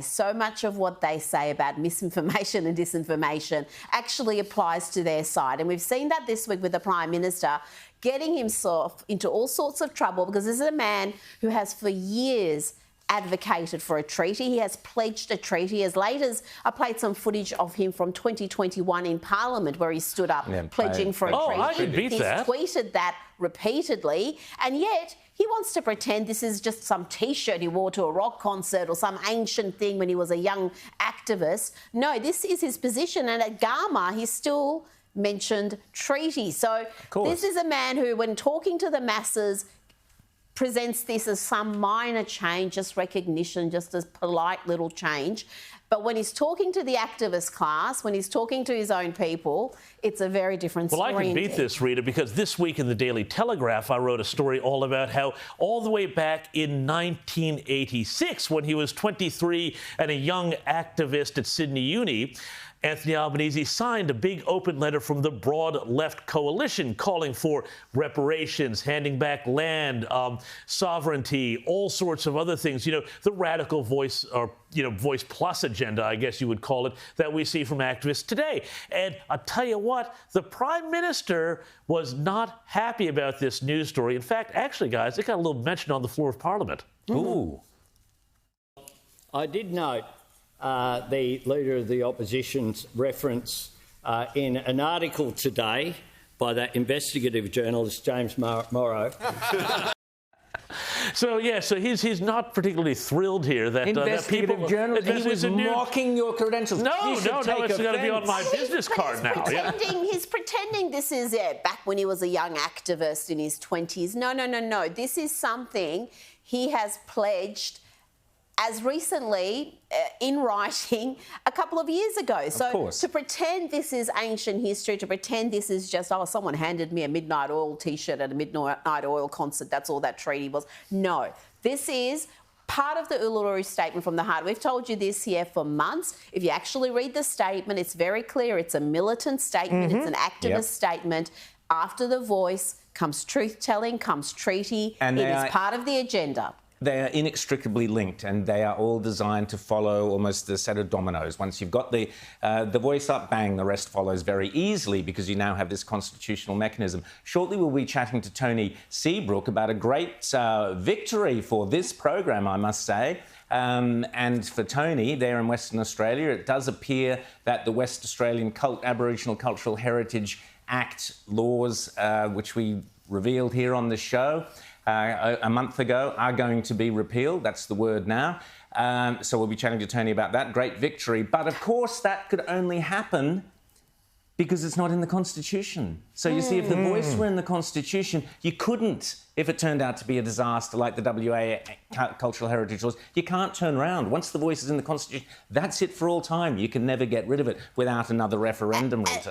So much of what they say about misinformation and disinformation actually applies to their side. And we've seen that this week with the Prime Minister getting himself into all sorts of trouble because this is a man who has for years advocated for a treaty. He has pledged a treaty. As late as I played some footage of him from 2021 in Parliament where he stood up pledging for a treaty. Oh, I could beat that. He's tweeted that repeatedly, and yet he wants to pretend this is just some T-shirt he wore to a rock concert or some ancient thing when he was a young activist. No, this is his position, and at Gama he still mentioned treaty. So this is a man who, when talking to the masses, presents this as some minor change, just recognition, just as polite little change. But when he's talking to the activist class, when he's talking to his own people, it's a very different story. Well, I can beat this, Rita, because this week in the Daily Telegraph, I wrote a story all about how all the way back in 1986, when he was 23 and a young activist at Sydney Uni, Anthony Albanese signed a big open letter from the broad left coalition calling for reparations, handing back land, sovereignty, all sorts of other things. You know, the radical voice, or, you know, voice plus agenda, I guess you would call it, that we see from activists today. And I'll tell you what, the Prime Minister was not happy about this news story. In fact, actually, guys, it got a little mention on the floor of Parliament. Ooh. I did note the Leader of the Opposition's reference in an article today by that investigative journalist, James Morrow. So he's not particularly thrilled here that investigative people... journalist. He was mocking your credentials. No, it's going to be on my business card now. He's pretending this is back when he was a young activist in his 20s. No. This is something he has pledged as recently in writing a couple of years ago. So to pretend this is ancient history, to pretend this is just, oh, someone handed me a Midnight Oil T-shirt at a Midnight Oil concert, that's all that treaty was. No, this is part of the Uluru Statement from the Heart. We've told you this here for months. If you actually read the statement, it's very clear. It's a militant statement. It's an activist statement. After the voice comes truth-telling, comes treaty. And it is part of the agenda. They are inextricably linked, and they are all designed to follow almost a set of dominoes. Once you've got the voice up, bang, the rest follows very easily because you now have this constitutional mechanism. Shortly, we'll be chatting to Tony Seabrook about a great victory for this program, I must say. And for Tony, there in Western Australia, it does appear that the West Australian Aboriginal Cultural Heritage Act laws, which we revealed here on the show a month ago, are going to be repealed. That's the word now. So we'll be chatting to Tony about that. Great victory. But of course, that could only happen because it's not in the Constitution. So you see, if the voice were in the Constitution, you couldn't, if it turned out to be a disaster like the WA cultural heritage laws, you can't turn around. Once the voice is in the Constitution, that's it for all time. You can never get rid of it without another referendum, Rita.